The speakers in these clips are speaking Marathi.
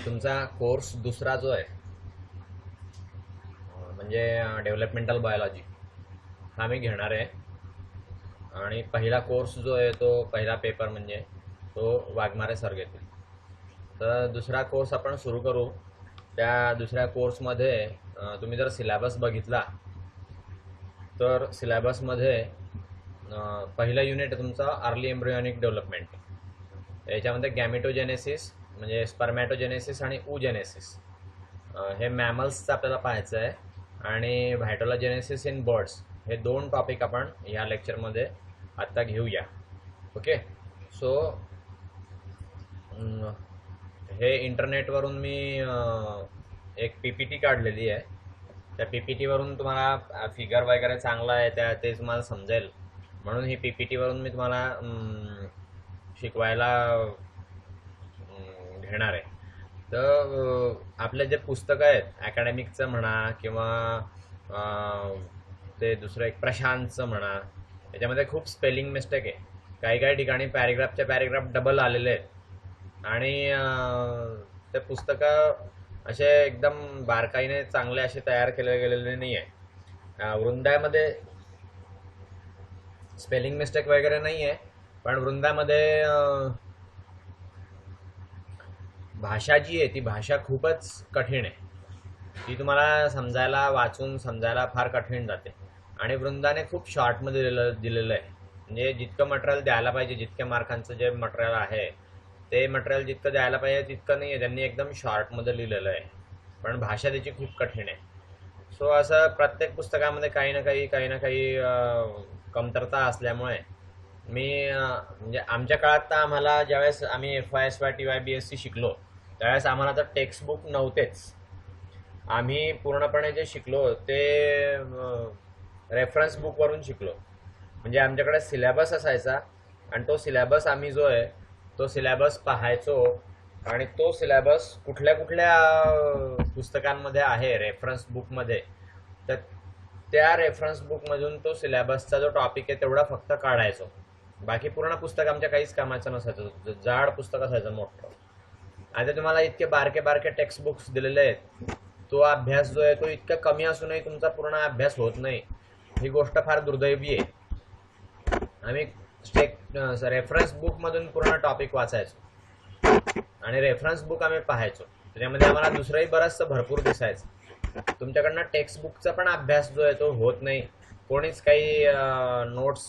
तुमचा कोर्स दुसरा जो आहे म्हणजे डेव्हलपमेंटल बायोलॉजी हा मी घेणार आहे. आणि पहिला कोर्स जो आहे तो पहिला पेपर म्हणजे तो वाघमारे सर घेतील. तर दुसरा कोर्स आपण सुरू करू. त्या दुसऱ्या कोर्समध्ये तुम्ही जर सिलेबस बघितला तर सिलेबसमध्ये पहिलं युनिट तुमचा अर्ली एम्ब्रियॉनिक डेव्हलपमेंट. याच्यामध्ये गॅमेटोजेनेसिस म्हणजे स्पर्मॅटोजेनेसिस आणि oogenesis हे मॅमल्सचं आपल्याला पाहायचं आहे. आणि व्हायटोलोजेनेसिस इन बर्ड्स हे दोन टॉपिक आपण या लेक्चरमध्ये आत्ता घेऊया. ओके. सो हे इंटरनेटवरून मी एक PPT काढलेली आहे. त्या PPTवरून तुम्हाला फिगर वगैरे चांगला आहे ते तुम्हाला समजेल म्हणून ही PPTवरून मी तुम्हाला शिकवायला घेणार आहे. तर आपले जे पुस्तकं आहेत अकॅडमिकचं म्हणा किंवा ते दुसरं एक प्रशांतचं म्हणा, याच्यामध्ये खूप स्पेलिंग मिस्टेक आहे. काही काही ठिकाणी पॅरेग्राफच्या पॅरेग्राफ डबल आलेले आहेत. आणि ते पुस्तकं असे एकदम बारकाईने चांगले असे तयार केले गेलेले नाही आहे. वृंदामध्ये स्पेलिंग मिस्टेक वगैरे नाही आहे, पण वृंदामध्ये भाषा जी आहे ती भाषा खूपच कठीण आहे. ती तुम्हाला समजायला वाचून समजायला फार कठीण जाते. आणि वृंदाने खूप शॉर्टमध्ये दिलेलं आहे. म्हणजे जितकं मटेरियल द्यायला पाहिजे, जितक्या मार्कांचं जे मटेरियल आहे ते मटेरियल जितकं द्यायला पाहिजे तितकं नाही आहे. त्यांनी एकदम शॉर्टमध्ये लिहिलेलं आहे, पण भाषा त्याची खूप कठीण आहे. सो असं प्रत्येक पुस्तकामध्ये काही ना काही कमतरता असल्यामुळे मी म्हणजे आमच्या काळात तर आम्हाला ज्यावेळेस आम्ही FY TY BSc शिकलो त्यावेळेस आम्हाला तर टेक्स्टबुक नव्हतेच. आम्ही पूर्णपणे जे शिकलो ते रेफरन्स बुकवरून शिकलो. म्हणजे आमच्याकडे सिलेबस असायचा आणि तो सिलेबस आम्ही जो आहे तो सिलेबस पाहायचो. आणि तो सिलेबस कुठल्या कुठल्या पुस्तकांमध्ये आहे रेफरन्स बुकमध्ये, तर त्या रेफरन्स बुकमधून तो सिलेबसचा जो टॉपिक आहे तेवढा फक्त काढायचो. बाकी पूर्ण पुस्तक आमच्या काहीच कामाचं नसायचं. जाड पुस्तक असायचं मोठं. आता तुम्हाला इतके बारके बारके टेक्स्ट बुक्स दिलेले आहेत, तो अभ्यास जो आहे तो इतका कमी असूनही तुमचा पूर्ण अभ्यास होत नाही. ही गोष्ट फार दुर्दैवी आहे. आम्ही रेफरन्स बुकमधून पूर्ण टॉपिक वाचायचो आणि रेफरन्स बुक आम्ही पाहायचो. त्याच्यामध्ये आम्हाला दुसरंही बरंचसं भरपूर दिसायचं. तुमच्याकडनं टेक्स्ट बुकचा पण अभ्यास जो आहे तो होत नाही. कोणीच काही नोट्स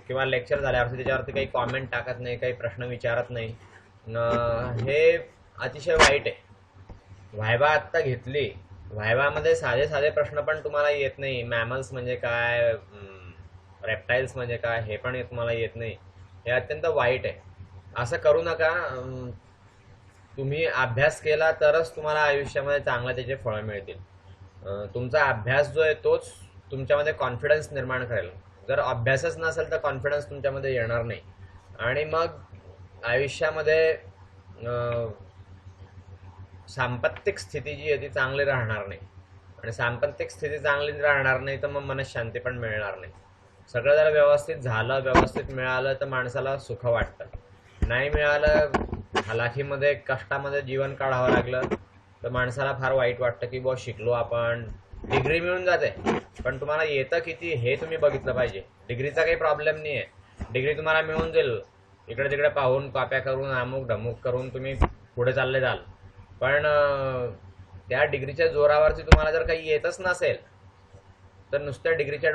किंवा लेक्चर झाल्यावरती त्याच्यावरती काही कॉमेंट टाकत नाही, काही प्रश्न विचारत नाही. हे अतिशय वाईट आहे. व्हायवा आत्ता घेतली, व्हायवामध्ये साधे साधे प्रश्न पण तुम्हाला येत नाही. मॅमल्स म्हणजे काय, रेप्टाईल्स म्हणजे काय हे पण तुम्हाला येत नाही. हे अत्यंत वाईट आहे. असं करू नका. तुम्ही अभ्यास केला तरच तुम्हाला आयुष्यामध्ये चांगला त्याचे फळं मिळतील. तुमचा अभ्यास जो आहे तोच तुमच्यामध्ये कॉन्फिडन्स निर्माण करेल. जर अभ्यासच नसेल तर कॉन्फिडन्स तुमच्यामध्ये येणार नाही. आणि मग आयुष्यामध्ये सांपत्तिक स्थिती जी आहे ती चांगली राहणार नाही. आणि सांपत्तिक स्थिती चांगली राहणार नाही तर मग मनशांती पण मिळणार नाही. सगळं जर व्यवस्थित झालं, व्यवस्थित मिळालं तर माणसाला सुख वाटतं. नाही मिळालं, हलाखीमध्ये कष्टामध्ये जीवन काढावं लागलं तर माणसाला फार वाईट वाटतं की बुवा शिकलो आपण, डिग्री मिळून जाते पण तुम्हाला येतं किती हे तुम्ही बघितलं पाहिजे. डिग्रीचा काही प्रॉब्लेम नाही आहे, डिग्री तुम्हाला मिळून जाईल. इकडे तिकडे पाहून कॉप्या करून अमुक ढमुक करून तुम्ही पुढे चालले जाल. पण त्या डिग्रीच्या जोरावरती तुम्हाला जर काही येतच नसेल तर नुसत्या डिग्रीच्या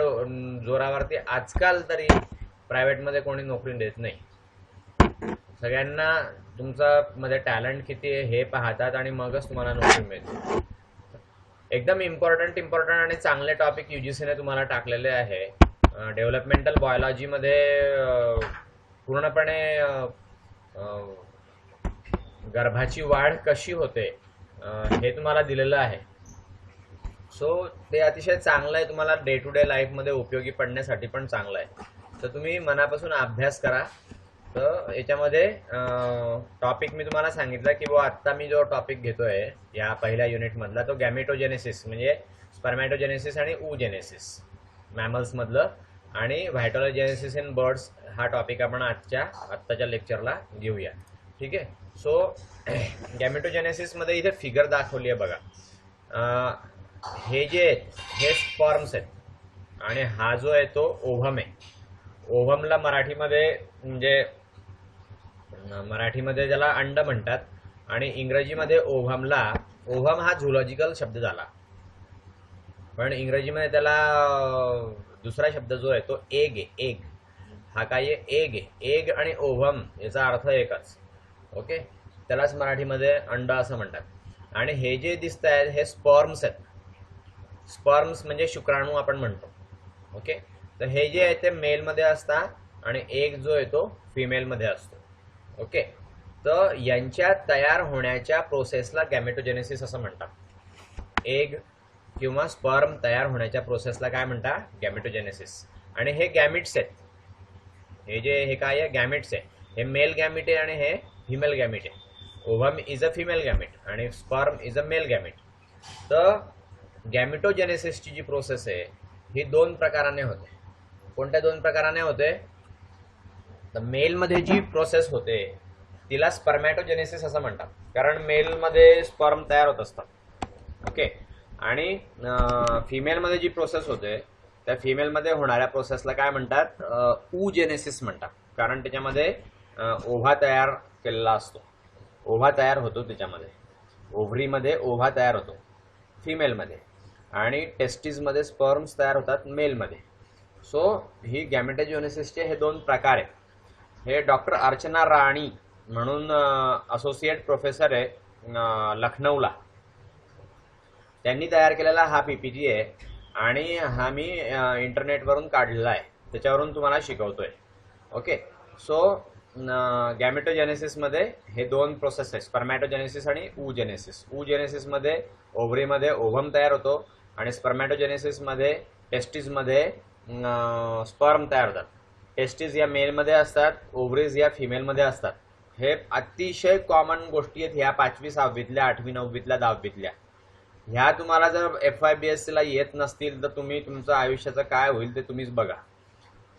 जोरावरती आजकाल तरी प्रायव्हेटमध्ये कोणी नोकरी देत नाही. सगळ्यांना तुमचा मध्ये टॅलेंट किती आहे हे पाहतात आणि मगच तुम्हाला नोकरी मिळते. एकदम इम्पॉर्टंट आणि चांगले टॉपिक UGCने तुम्हाला टाकलेले आहे. डेव्हलपमेंटल बायोलॉजीमध्ये पूर्णपणे गर्भाची वाढ कशी होते हे तुम्हाला दिलेलं आहे. सो ते अतिशय चांगलं आहे. तुम्हाला डे टू डे लाईफमध्ये उपयोगी पडण्यासाठी पण चांगलं आहे. तर तुम्ही मनापासून अभ्यास करा. तर याच्यामध्ये टॉपिक मी तुम्हाला सांगितलं की बुवा आत्ता मी जो टॉपिक घेतोय या पहिल्या युनिटमधला तो गॅमेटोजेनेसिस म्हणजे स्पर्मॅटोजेनेसिस आणि oogenesis मॅमल्समधलं आणि व्हायटोलोजेनेसिस इन बर्ड्स हा टॉपिक आपण आत्ताच्या लेक्चरला घेऊया. ठीक आहे. सो गॅमेटोजेनेसिस मध्ये इथे फिगर दाखवली आहे बघा. हे जे आहेत हे स्पर्म्स आहेत आणि हा जो आहे तो ओव्हम आहे. ओव्हमला मराठीमध्ये ज्याला अंड म्हणतात आणि इंग्रजीमध्ये ओव्हम हा झुलॉजिकल शब्द झाला, पण इंग्रजीमध्ये त्याला दुसरा शब्द जो आहे तो एग आहे. एग हा काय आहे? एग आहे. एग आणि ओव्हम याचा अर्थ एकच. ओके, त्यालाच मराठीमध्ये अंड असं म्हणतात. आणि हे जे दिसत आहेत हे स्पर्म्स आहेत. स्पर्म्स म्हणजे शुक्राणू आपण म्हणतो. ओके, तर हे जे आहे ते मेलमध्ये असतात आणि एग जो आहे तो फिमेलमध्ये असतो. ओके, तर यांच्या तयार होण्याच्या प्रोसेसला गॅमेटोजेनेसिस असं म्हणतात. एग किंवा स्पर्म तयार होण्याच्या प्रोसेसला काय म्हणतात? गॅमेटोजेनेसिस. आणि हे गॅमिट्स आहेत. हे काय आहे? गॅमिट्स आहे. हे मेल गॅमिट आहे आणि हे फिमेल गॅमिट आहे. ओव्हम इज अ फिमेल गॅमिट आणि स्पर्म इज अ मेल गॅमिट. तर गॅमेटोजेनेसिसची जी प्रोसेस आहे ही दोन प्रकाराने होते. कोणत्या दोन प्रकाराने होते? तर मेलमध्ये जी प्रोसेस होते तिला स्पर्मॅटोजेनेसिस असं म्हणतात, कारण मेलमध्ये स्पर्म तयार होत असतात. ओके, आणि फिमेलमध्ये जी प्रोसेस होते त्या फिमेलमध्ये होणाऱ्या प्रोसेसला काय म्हणतात? oogenesis म्हणतात, कारण त्याच्यामध्ये ओव्हा तयार केलेला असतो. ओव्हा तयार होतो त्याच्यामध्ये. ओव्हरीमध्ये ओव्हा तयार होतो फिमेलमध्ये आणि टेस्टीजमध्ये स्पर्म्स तयार होतात मेलमध्ये. सो ही गॅमेटोजेनेसिसचे हे दोन प्रकार आहेत. हे डॉक्टर अर्चना राणी म्हणून असोसिएट प्रोफेसर आहे लखनौला, त्यांनी तयार केलेला हा पीपीटी आहे आणि हा मी इंटरनेटवरून काढलेला आहे, त्याच्यावरून तुम्हाला शिकवतोय. ओके, सो गॅमेटोजेनेसिसमध्ये हे दोन प्रोसेस आहेत, स्पर्मॅटोजेनेसिस आणि oogenesis. oogenesisमध्ये ओव्हरीमध्ये ओव्हम तयार होतो आणि स्पर्मॅटोजेनेसिसमध्ये टेस्टीजमध्ये स्पर्म तयार होतात. टेस्टीज या मेलमध्ये असतात, ओव्हरीज या फिमेलमध्ये असतात. हे अतिशय कॉमन गोष्टी आहेत ह्या 5वी 6वीतल्या 8वी 9वीतल्या 10वीतल्या. ह्या तुम्हाला जर FYBSC ला येत नसतील तर तुम्ही तुमचं आयुष्याचं काय होईल ते तुम्हीच बघा.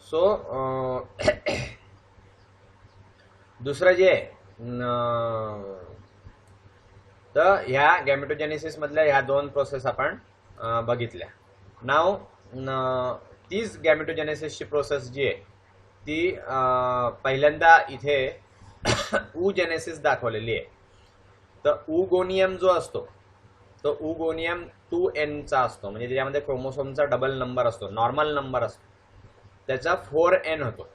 सो दुसरं जे तर ह्या गॅमेटोजेनेसिस मधल्या ह्या दोन प्रोसेस आपण बघितल्या. नाव तीच गॅमेटोजेनेसिसची प्रोसेस जी आहे ती पहिल्यांदा इथे oogenesis दाखवलेली आहे. तर oogoनियम जो असतो तो oogoनियम 2n चा असतो, म्हणजे त्याच्यामध्ये क्रोमोसोमचा डबल नंबर असतो, नॉर्मल नंबर असतो, त्याचा 4n होतो.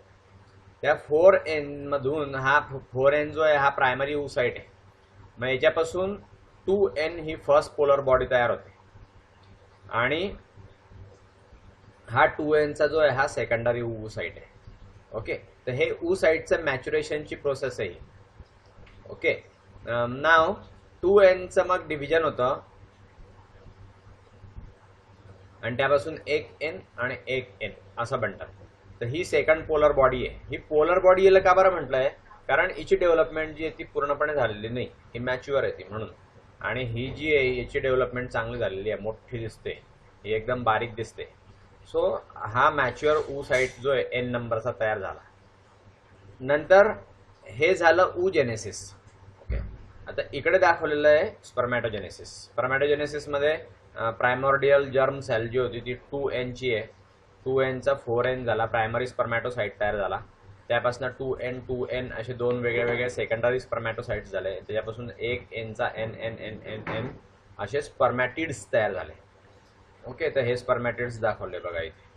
त्या 4n मधून हा 4n जो आहे हा प्रायमरी oocyte आहे. मग याच्यापासून 2n ही फर्स्ट पोलर बॉडी तयार होते आणि हा 2n चा जो आहे हा सेकंडरी oocyte आहे. ओके, तर हे oocyteचं मॅच्युरेशनची प्रोसेस आहे. ओके, नाव 2n चं मग डिव्हिजन होतं आणि त्यापासून एक n आणि एक n असं बनतात. तर ही सेकंड पोलर बॉडी आहे. ही पोलर बॉडी याला का बरं म्हटलंय? कारण हिची डेव्हलपमेंट जी आहे ती पूर्णपणे झालेली नाही, ही मॅच्युअर आहे ती म्हणून. आणि ही जी आहे याची डेव्हलपमेंट चांगली झालेली आहे, मोठी दिसते, ही एकदम बारीक दिसते. सो हा मॅच्युअर oocyte जो आहे n नंबरचा तयार झाला. नंतर हे झालं oogenesis. ओके, आता इकडे दाखवलेलं आहे स्पर्मॅटोजेनेसिस. स्पर्मॅटोजेनेसिसमध्ये प्रायमॉर्डियल जर्म सेल जी होती ती 2n ची आहे. 2n चा 4n झाला, प्रायमरी स्पर्मॅटोसाइट तयार झाला. त्यापासून 2n 2n असे दोन वेगळे वेगळे सेकंडरी स्पर्मॅटोसाइट्स झाले. त्याच्यापासून एक n चा n n n n n असे स्पर्मॅटिड्स तयार झाले. ओके, तर हे स्पर्मॅटिड्स दाखवले बघा इथे,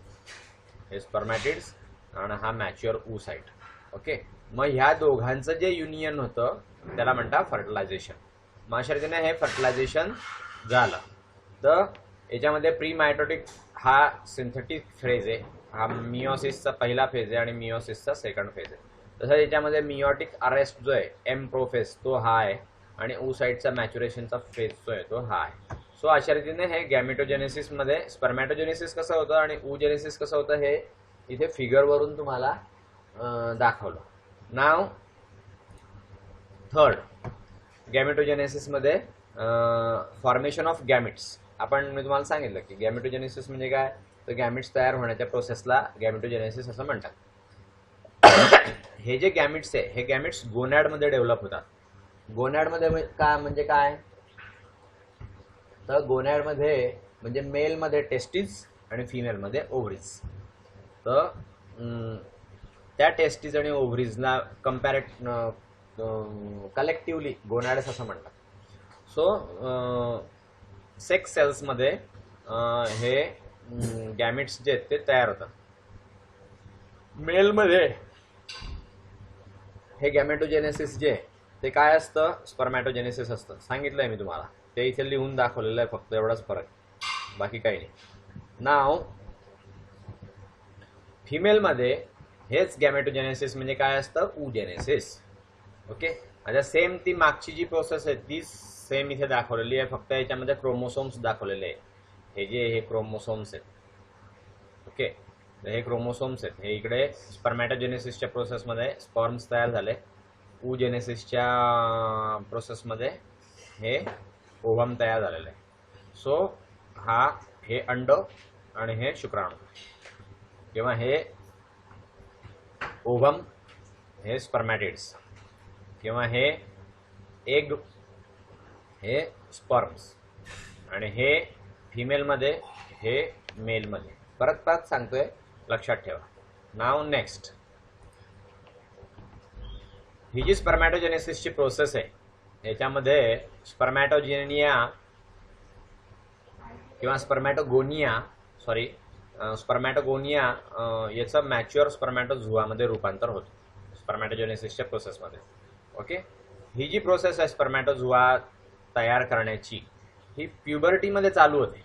हे स्पर्मॅटिड्स आणि हा मॅच्युअर oocyte. ओके, मग ह्या दोघांचं जे युनियन होतं त्याला म्हणतात फर्टिलायझेशन. मग अशा रीतीने हे फर्टिलायझेशन झालं. तर याच्यामध्ये प्री मायटोटिक हा सिंथेटिक फेज आहे, हा मिओसिसचा पहिला फेज आहे आणि मिओसिसचा सेकंड फेज आहे. तसंच याच्यामध्ये मिओटिक अरेस्ट जो आहे एम प्रोफेज तो हा आहे आणि oocyteचा मॅच्युरेशनचा फेज जो आहे तो हा आहे. सो अशा रीतीने हे गॅमेटोजेनेसिस मध्ये स्पर्मॅटोजेनेसिस कसं होतं आणि oogenesis कसं होतं हे इथे फिगरवरून तुम्हाला दाखवलं. नाव थर्ड, गॅमेटोजेनेसिस मध्ये फॉर्मेशन ऑफ गॅमिट्स. मी तुम्हाला सांगितलं की गॅमेटोजेनेसिस म्हणजे काय, तर गॅमिट्स तयार होण्याच्या प्रोसेसला गॅमेटोजेनेसिस असं म्हणतात. हे जे गॅमिट्स आहे हे गॅमिट्स गोनॅडमध्ये डेव्हलप होतात. गोनॅडमध्ये काय म्हणजे काय, तर गोनॅडमध्ये म्हणजे मेलमध्ये टेस्टिस आणि फिमेलमध्ये ओव्हरीज. तर त्या टेस्टिस आणि ओव्हरीजला कलेक्टिव्हली गोनॅड्स असं म्हणतात. सो सेक्स सेल्समध्ये हे गॅमिट्स जे आहेत ते तयार होतात. मेलमध्ये हे गॅमेटोजेनेसिस जे ते काय असतं, स्पर्मॅटोजेनेसिस असतं. सांगितलंय मी तुम्हाला, ते इथे लिहून दाखवलेलं आहे, फक्त एवढाच फरक, बाकी काही नाही. नाव फिमेलमध्ये हेच गॅमेटोजेनेसिस म्हणजे काय असतं, oogenesis. ओके, आता सेम ती मागची जी प्रोसेस आहे ती सेम इथे दाखवलेली आहे, फक्त याच्यामध्ये क्रोमोसोम्स दाखवलेले आहे. हे क्रोमोसोम्स आहेत. ओके, तर हे क्रोमोसोम्स आहेत. हे इकडे स्पर्मॅटोजेनेसिसच्या प्रोसेसमध्ये स्पर्म्स तयार झाले, oogenesisच्या प्रोसेसमध्ये हे ओव्हम तयार झालेलं आहे. सो हे अंड आणि हे शुक्राणू, किंवा हे ओव्हम, हे स्पर्मॅटिड्स, किंवा हे एग, हे स्पर्म्स, आणि हे फिमेलमध्ये, हे मेलमध्ये. परत सांगतोय, लक्षात ठेवा. नाव नेक्स्ट, ही जी स्पर्मॅटोजेनेसिसची प्रोसेस आहे याच्यामध्ये स्पर्मॅटोजेनिया किंवा स्पर्मॅटोगोनिया याचं मॅच्युअर स्पर्मॅटोझुआमध्ये रूपांतर होतं स्पर्मॅटोजेनेसिसच्या प्रोसेसमध्ये. ओके, ही जी प्रोसेस आहे स्पर्मॅटोझुआ तयार करण्याची, ही प्युबर्टीमध्ये चालू होते.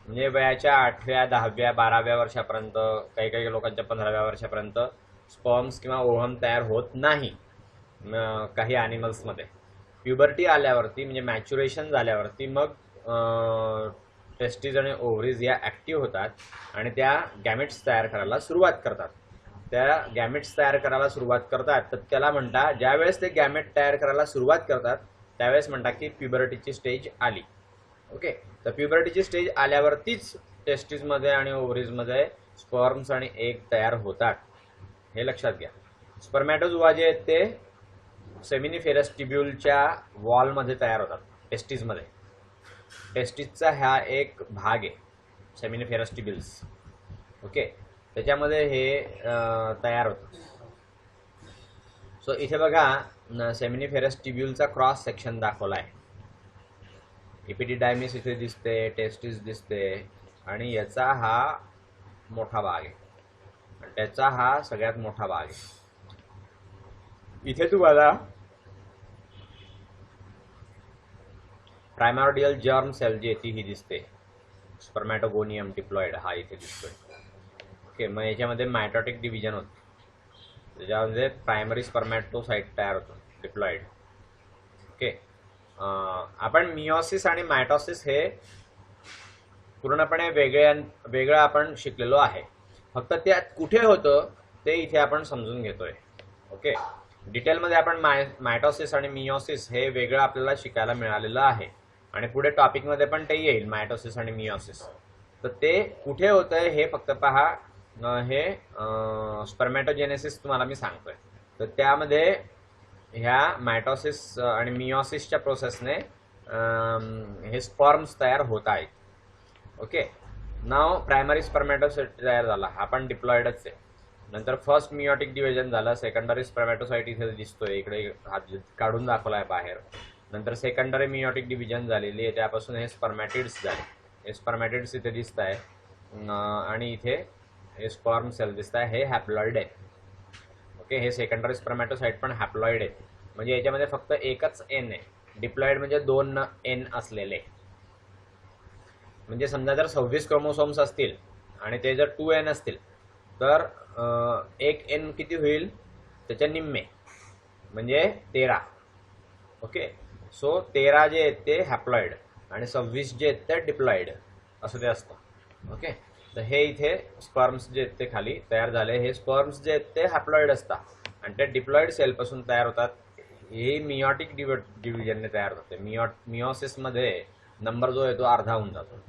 म्हणजे वयाच्या 8व्या 10व्या 12व्या वर्षापर्यंत, काही लोकांच्या 15व्या वर्षापर्यंत स्पर्म्स किंवा ओव्हम तयार होत नाही काही ॲनिमल्समध्ये. प्युबर्टी आल्यावरती म्हणजे मॅच्युरेशन झाल्यावरती मग टेस्टिस आणि ओव्हरीज या ॲक्टिव्ह होतात आणि त्या गॅमेट्स तयार करायला सुरुवात करतात. तर त्याला म्हणतात, ज्यावेळेस ते गॅमेट तयार करायला सुरुवात करतात त्यावेळेस म्हणतात की प्युबर्टीची स्टेज आली. ओके, तर प्युबर्टीची स्टेज आल्यावरतीच टेस्टिसमध्ये आणि ओव्हरीजमध्ये स्पर्म्स आणि एग तयार होतात, हे लक्षात घ्या. स्पर्मॅटोझुआ जे आहेत ते सेमिनिफेरस टिब्यूलच्या वॉलमध्ये तयार होतात टेस्टिसमध्ये. टेस्टिसचा हा एक भाग आहे सेमिनिफेरस टिब्यूल्स. ओके, त्याच्यामध्ये हे तयार होतं. सो इथे बघा सेमिनिफेरस टिब्यूलचा क्रॉस सेक्शन दाखवला आहे. एपिडिडायमिस इथे दिसते, टेस्टिस दिसते, आणि याचा हा मोठा भाग आहे, आणि त्याचा हा सगळ्यात मोठा भाग आहे. इथे तुम्हाला प्रायमॉर्डियल जर्म सेल जी ती ही दिसते, स्पर्मॅटोगोनियम डिप्लॉइड हा इथे दिसतोय. ओके, मग याच्यामध्ये मायटोटिक डिव्हिजन होतं, त्याच्यामध्ये प्रायमरी स्पर्मॅटोसाइट तयार होतो डिप्लॉइड. ओके, आपण मियोसिस आणि मायटोसिस हे पूर्णपणे वेगळं आपण शिकलेलो आहे, फक्त त्यात कुठे होतं ते इथे आपण समजून घेतोय. ओके, डिटेलमध्ये आपण मायटोसिस आणि मियोसिस हे वेगळं आपल्याला शिकायला मिळालेलं आहे, आणि पुढे टॉपिकमध्ये पण ते येईल मायटोसिस आणि मियोसिस. तर ते कुठे होतंय हे फक्त पहा, हे स्पर्मॅटोजेनेसिस तुम्हाला मी सांगतोय. तर त्यामध्ये ह्या मायटोसिस आणि मियोसिसच्या प्रोसेसने हे स्पर्म्स तयार होत आहेत. ओके, नाव प्रायमरी स्पर्मॅटोसाइट तयार झाला, हा पण डिप्लॉइडच आहे. नंतर फर्स्ट मियोटिक डिव्हिजन झालं, सेकंडरी स्पर्मॅटोसाइट इथे दिसतोय, इकडे हात काढून दाखवला आहे बाहेर. नंतर सेकंडरी मियोटिक डिव्हिजन झालेली आहे, त्यापासून हे स्पर्मॅटिड्स झाले. हे स्पर्मॅटिड्स इथे दिसत आहे, आणि इथे हे स्पर्म सेल दिसत आहे, हे हॅप्लॉइड आहे. ओके, हे सेकंडरी स्पर्मॅटोसाइट पण हॅप्लॉइड आहे, म्हणजे याच्यामध्ये फक्त एकच एन आहे. डिप्लॉइड म्हणजे 2 एन असलेले. म्हणजे समजा जर 26 क्रोमोसोम्स असतील आणि ते जर 2n असतील तर 1 n किती होईल, त्याच्या निम्मे म्हणजे 13. ओके, सो 13 जे आहेत ते हॅप्लॉइड आणि 26 जे आहेत ते डिप्लॉइड, असं ते असतं. ओके, तर हे इथे स्पर्म्स जे आहेत ते खाली तयार झाले. हे स्पर्म्स जे आहेत ते हॅप्लॉइड असतात आणि ते डिप्लॉइड सेलपासून तयार होतात. हे मियोटिक डिव्हिजनने तयार होते. मियोसिसमध्ये नंबर जो आहे तो अर्धा होऊन जातो.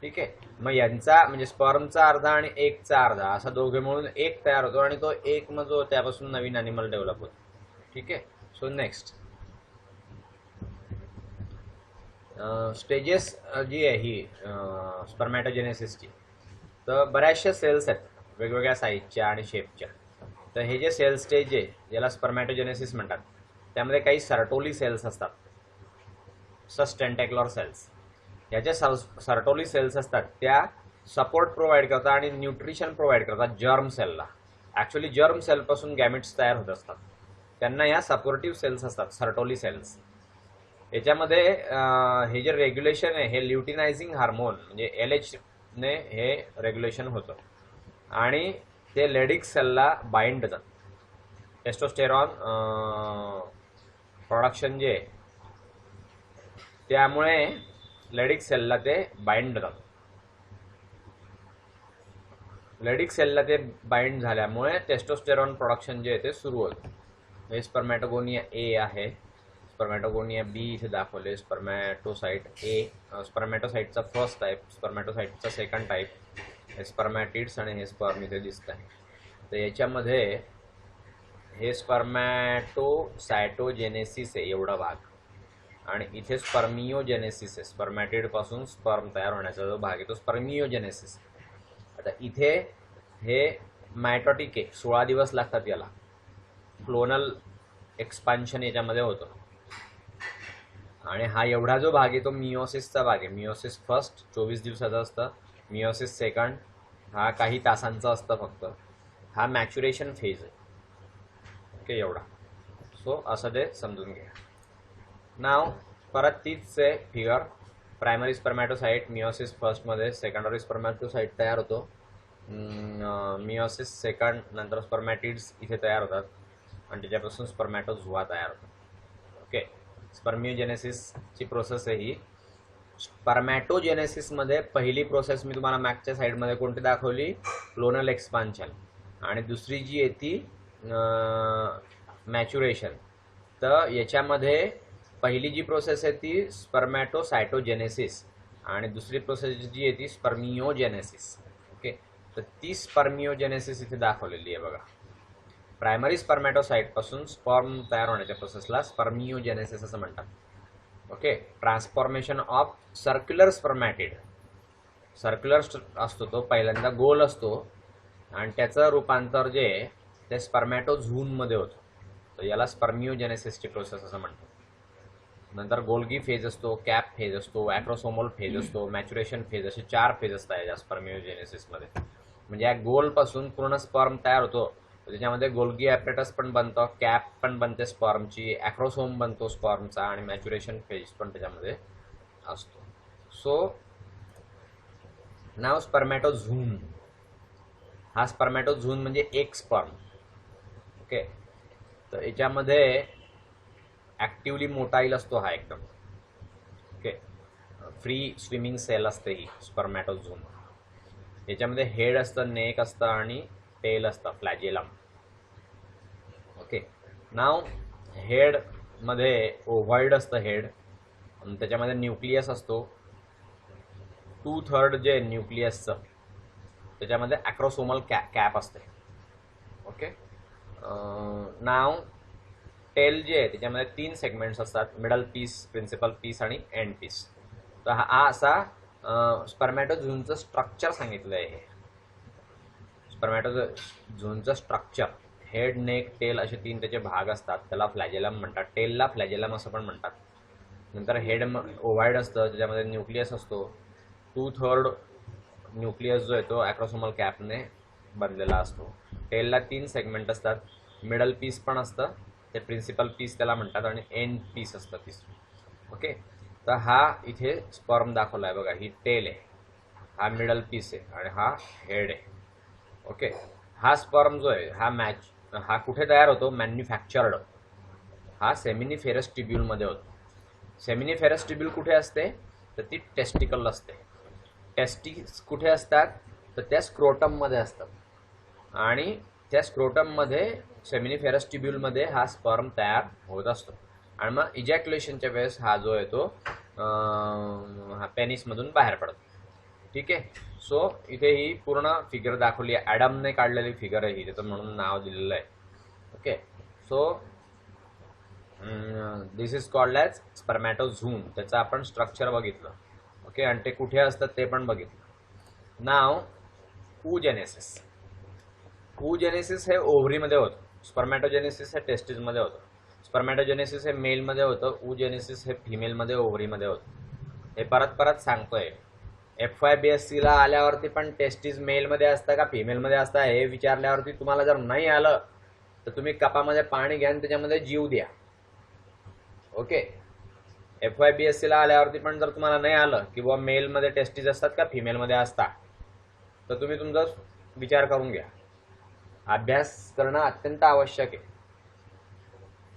ठीक आहे, मग यांचा म्हणजे स्पर्मचा अर्धा आणि एगचा अर्धा असा दोघे मिळून एक तयार होतो, आणि तो एक मग जो त्यापासून नवीन ॲनिमल डेव्हलप होतो. ठीक आहे, सो नेक्स्ट स्टेजेस जी आहे ही स्पर्मॅटोजेनेसिसची, तर बऱ्याचशा सेल्स आहेत वेगवेगळ्या साईजच्या आणि शेपच्या. तर हे जे सेल स्टेज आहे याला स्पर्मॅटोजेनेसिस म्हणतात. त्यामध्ये काही सर्टोली सेल्स असतात, सस्टेंटॅक्युलर सेल्स. ह्या ज्या सर्टोली सेल्स असतात त्या सपोर्ट प्रोव्हाइड करतात आणि न्यूट्रिशन प्रोव्हाइड करतात जर्म सेलला. ॲक्च्युली जर्म सेलपासून गॅमेट्स तयार होत असतात, त्यांना ह्या सपोर्टिव्ह सेल्स असतात, सर्टोली सेल्स. याच्यामध्ये हे जे रेग्युलेशन आहे हे ल्युटिनायझिंग हार्मोन म्हणजे LH ने हे रेग्युलेशन होतं आणि ते लेडिक सेलला बाइंड होतात. टेस्टोस्टेरॉन प्रोडक्शन जे आहे त्यामुळे लेडिक सेलला ते बाइंड होतात. लेडिक सेलला ते बाइंड झाल्यामुळे टेस्टोस्टेरॉन प्रोडक्शन जे आहे ते सुरू होतं. हे स्पर्मॅटोगोनिया A आहे, स्पर्मॅटोगोनिया B इथे दाखवले, स्पर्मॅटोसाइट A, स्पर्मॅटोसाइटचा फर्स्ट टाईप, स्पर्मॅटोसाइटचा सेकंड टाईप, हे स्पर्मॅटिड्स आणि हे स्पर्म इथे दिसत आहे. तर याच्यामध्ये हे स्पर्मॅटोसायटोजेनेसिस आहे एवढा भाग, आणि इथे स्पर्मियोजेनेसिस आहे, स्पर्मॅटिड पासून स्पर्म तयार होण्याचा जो भाग आहे तो स्पर्मियोजेनेसिस. आता इथे हे मायटोटिक आहे, 16 दिवस लागतात याला. क्लोनल एक्सपान्शन याच्यामध्ये होतं. आणि हा एवढा जो भाग आहे तो मिओसिसचा भाग आहे. मिओसिस फर्स्ट 24 दिवसाचा असतं, मिओसिस सेकंड हा काही तासांचा असतं फक्त. हा मॅच्युरेशन फेज आहे. ओके, एवढा. सो असं ते समजून घ्या. नाव परत तीच आहे फिगर. प्रायमरी स्पर्मॅटोसाइट मिओसिस फर्स्टमध्ये, सेकंडरी स्पर्मॅटोसाइट तयार होतो, मिओसिस सेकंड, नंतर स्पर्मॅटिड्स इथे तयार होतात आणि त्याच्यापासून स्पर्मॅटोझोआ तयार होतात. ओके, स्पर्मियोजेनेसिसची प्रोसेस आहे ही. स्पर्मॅटोजेनेसिसमध्ये पहिली प्रोसेस मी तुम्हाला मॅगच्या साईडमध्ये कोणती दाखवली, क्लोनल एक्सपान्शन, आणि दुसरी जी आहे ती मॅच्युरेशन. तर याच्यामध्ये पहिली जी प्रोसेस आहे ती स्पर्मॅटोसायटोजेनेसिस आणि दुसरी प्रोसेस जी आहे ती स्पर्मियोजेनेसिस. ओके, तर ती स्पर्मियोजेनेसिस इथे दाखवलेली आहे बघा. प्रायमरी स्पर्मॅटोसाइट पासून स्पर्म तयार होण्याच्या प्रोसेसला स्पर्मियोजेनेसिस असं म्हणतात. Okay, transformation of circular spermatid. Circular असतो तो, पहिल्यांदा गोल असतो आणि त्याचं रूपांतर जे आहे ते स्पर्मॅटोझूनमध्ये होतं. तर याला स्पर्मियोजेनेसिसची प्रोसेस असं म्हणतात. नंतर गोल्गी फेज असतो, कॅप फेज असतो, ॲक्रोसोमल फेज असतो, मॅच्युरेशन फेज, असे 4 फेज असतात या स्पर्मियोजेनेसिसमध्ये. म्हणजे या गोलपासून पूर्ण स्पर्म तयार होतो, त्याच्यामध्ये गोल्गी ॲपरेटस पण बनतं, कॅप पण बनते स्पर्मची, ॲक्रोसोम बनतो स्पर्मचा, आणि मॅच्युरेशन फेज पण त्याच्यामध्ये असतो. सो नाव स्पर्मॅटोझून. हा स्पर्मॅटोझून म्हणजे एक स्पर्म. ओके, तर याच्यामध्ये ॲक्टिवली मोटाईल असतो हा एकदम. ओके, फ्री स्विमिंग सेल असते ही स्पर्मॅटोझून. याच्यामध्ये हेड असतं, नेक असतं आणि टेल असतं, फ्लॅजेलम. ओके, नाव हेडमध्ये ओव्हॉइड असतं हेड, त्याच्यामध्ये न्यूक्लियस असतो. 2/3 जे न्यूक्लियसचं त्याच्यामध्ये ॲक्रोसोमल कॅप असते. ओके, नाव टेल जे आहे त्याच्यामध्ये 3 सेगमेंट्स असतात, मिडल पीस, प्रिन्सिपल पीस आणि एंड पीस. तर हा असा स्पर्मॅटोझूनचं स्ट्रक्चर सांगितलं आहे. स्पर्मॅटोझूनचं स्ट्रक्चर, हेड, नेक, टेल असे 3 त्याचे भाग असतात. त्याला फ्लॅजेलम म्हणतात, टेलला फ्लॅजेलम असं पण म्हणतात. नंतर हेड ओव्हाइड असतं, त्याच्यामध्ये न्यूक्लियस असतो. 2/3 न्यूक्लियस जो आहे तो ॲक्रोसोमल कॅपने बनलेला असतो. टेलला 3 सेगमेंट असतात, मिडल पीस पण असतं, ते प्रिन्सिपल पीस त्याला म्हणतात, आणि एंड पीस असतं तिसरं. ओके, तर हा इथे स्पर्म दाखवला आहे बघा, ही टेल आहे, हा मिडल पीस आहे आणि हा हेड आहे. ओके, हा स्पर्म जो आहे हा कुठे तयार होतो, मॅन्युफॅक्चर्ड, हा सेमिनिफेरस ट्युब्यूलमध्ये होतो. सेमिनिफेरस ट्युब्यूल कुठे असते, तर ती टेस्टिकल असते. टेस्टिस कुठे असतात, तर त्या स्क्रोटममध्ये असतात, आणि त्या स्क्रोटममध्ये सेमिनिफेरस ट्युब्यूलमध्ये हा स्पर्म तयार होत असतो. आणि मग इजॅक्युलेशनच्या वेळेस हा जो आहे तो हा पेनिसमधून बाहेर पडतो. ठीक आहे. सो इथे ही पूर्ण फिगर दाखवली आहे, ॲडमने काढलेली फिगर आहे ही, त्याचं म्हणून नाव दिलेलं आहे. Okay, so this is called as spermatozoon. त्याचं आपण स्ट्रक्चर बघितलं. ओके, आणि ते कुठे असतात ते पण बघितलं. नाव oogenesis. oogenesis हे ओव्हरीमध्ये होतं, स्पर्मॅटोजेनेसिस हे टेस्टिसमध्ये होतं. स्पर्मॅटोजेनेसिस हे मेलमध्ये होतं, oogenesis हे फिमेलमध्ये ओव्हरीमध्ये होतं. हे परत परत सांगतोय. FYBSC ला आल्यावरती पण टेस्टिस मेलमध्ये असतं का फिमेलमध्ये असतं हे विचारल्यावरती तुम्हाला जर नाही आलं तर तुम्ही कपामध्ये पाणी घ्या आणि त्याच्यामध्ये जीव द्या. ओके, FYBSC ला आल्यावरती पण जर तुम्हाला नाही आलं की बुवा मेलमध्ये टेस्टिस असतात का फिमेलमध्ये असतात तर तुम्ही तुमचा विचार करून घ्या. अभ्यास करणं अत्यंत आवश्यक आहे.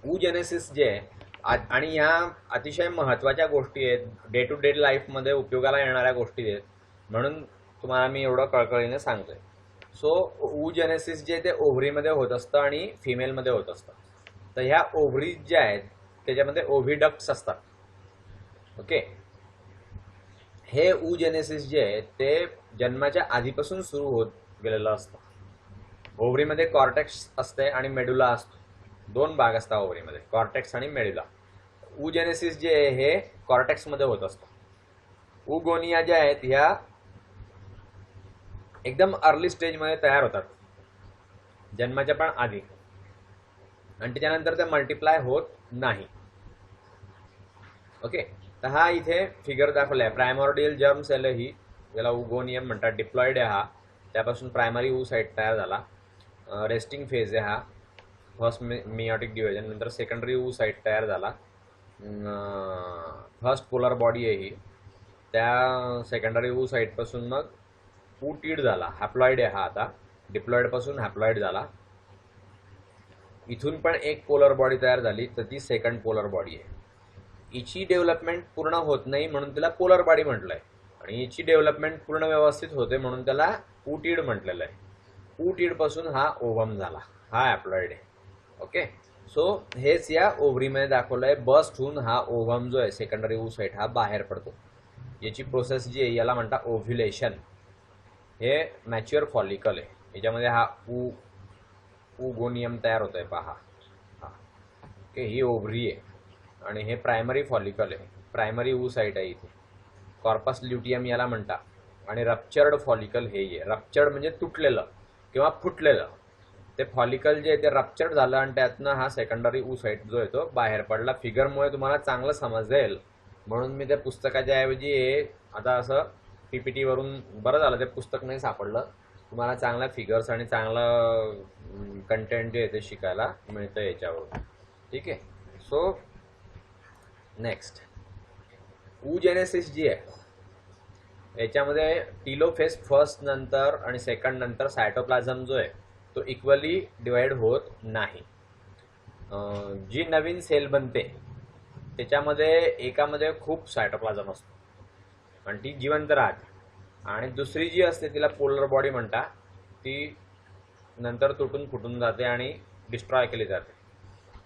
oogenesis जे आणि ह्या अतिशय महत्त्वाच्या गोष्टी आहेत, डे टू डे लाईफमध्ये उपयोगाला येणाऱ्या गोष्टी आहेत, म्हणून तुम्हाला मी एवढं कळकळीने सांगतोय. सो oogenesis जे ते ओव्हरीमध्ये होत असतं आणि फिमेलमध्ये होत असतं. तर ह्या ओव्हरीज ज्या आहेत त्याच्यामध्ये ओव्हिडक्ट्स असतात. ओके, हे oogenesis जे आहे ते जन्माच्या आधीपासून सुरू होत गेलेलं असतं. ओव्हरीमध्ये कॉर्टेक्स असते आणि मेडुला असतो. दोन भाग असतात ओव्हरीमध्ये, कॉर्टेक्स आणि मेडुला. oogenesis जे आहे हे कॉर्टेक्समध्ये होत असतं. oogonia ज्या आहेत ह्या एकदम अर्ली स्टेजमध्ये तयार होतात, जन्माच्या पण आधी, आणि त्याच्यानंतर ते मल्टिप्लाय होत नाही. ओके, तर हा इथे फिगर दाखवला आहे. प्रायमॉर्डियल जर्म सेल ही, ज्याला उगोनियम म्हणतात, डिप्लॉइड आहे हा. त्यापासून प्रायमरी oocyte तयार झाला. रेस्टिंग फेज आहे हा, फर्स्ट मियोटिक डिव्हिजन. नंतर सेकंडरी oocyte तयार झाला. फर्स्ट पोलर बॉडी आहे ही. त्या सेकंडरी oocyte पासून मग ootyl झाला. हॅप्लॉइड आहे हा आता, डिप्लॉइड पासून हॅप्लॉइड झाला. इथून पण एक पोलर बॉडी तयार झाली, तर ती सेकंड पोलर बॉडी आहे. हिची डेव्हलपमेंट पूर्ण होत नाही म्हणून त्याला पोलर बॉडी म्हटलंय, आणि हिची डेव्हलपमेंट पूर्ण व्यवस्थित होते म्हणून त्याला ootyl म्हटलेलं आहे. ootyl पासून हा ओव्हम झाला, हा हॅप्लॉइड आहे. ओके, सो हेच या ओव्हरीमध्ये दाखवलं आहे. बस्ट होऊन हा ओव्हम जो आहे सेकंडरी oocyte हा बाहेर पडतो. याची प्रोसेस जी आहे याला म्हणतात ओव्ह्युलेशन. हे मॅच्युअर फॉलिकल आहे, याच्यामध्ये हा oogoनियम तयार होत आहे पहा. ओके, ही ओव्हरी आहे आणि हे प्रायमरी फॉलिकल आहे, प्रायमरी oocyte आहे इथे. कॉर्पस ल्युटियम याला म्हणतात. आणि रप्चर्ड फॉलिकल हे आहे. रप्चर्ड म्हणजे तुटलेलं किंवा फुटलेलं. ते फॉलिकल जे आहे ते रप्चर्ड झालं आणि त्यातनं हा सेकंडरी oocyte जो आहे तो बाहेर पडला. फिगरमुळे तुम्हाला चांगलं समजेल म्हणून मी त्या पुस्तकाच्या ऐवजी हे आता असं PPT वरून, बरं झालं ते पुस्तक नाही सापडलं, तुम्हाला चांगल्या फिगर्स आणि चांगलं कंटेंट जे आहे ते शिकायला मिळतं याच्यावर. ठीक आहे, सो नेक्स्ट oogenesis जी आहे याच्यामध्ये टीलोफेज फर्स्ट नंतर आणि सेकंड नंतर सायटोप्लाझम जो आहे तो इक्वली डिवाइड होत नाही. जी नवीन सेल बनते त्याच्यामध्ये एकामध्ये खूप सायटोप्लाझम असतो आणि ती जिवंत राहते, आणि दुसरी जी असते तिला पोलर बॉडी म्हणतात, ती नंतर तुटून फुटून जाते आणि डिस्ट्रॉय केली जाते.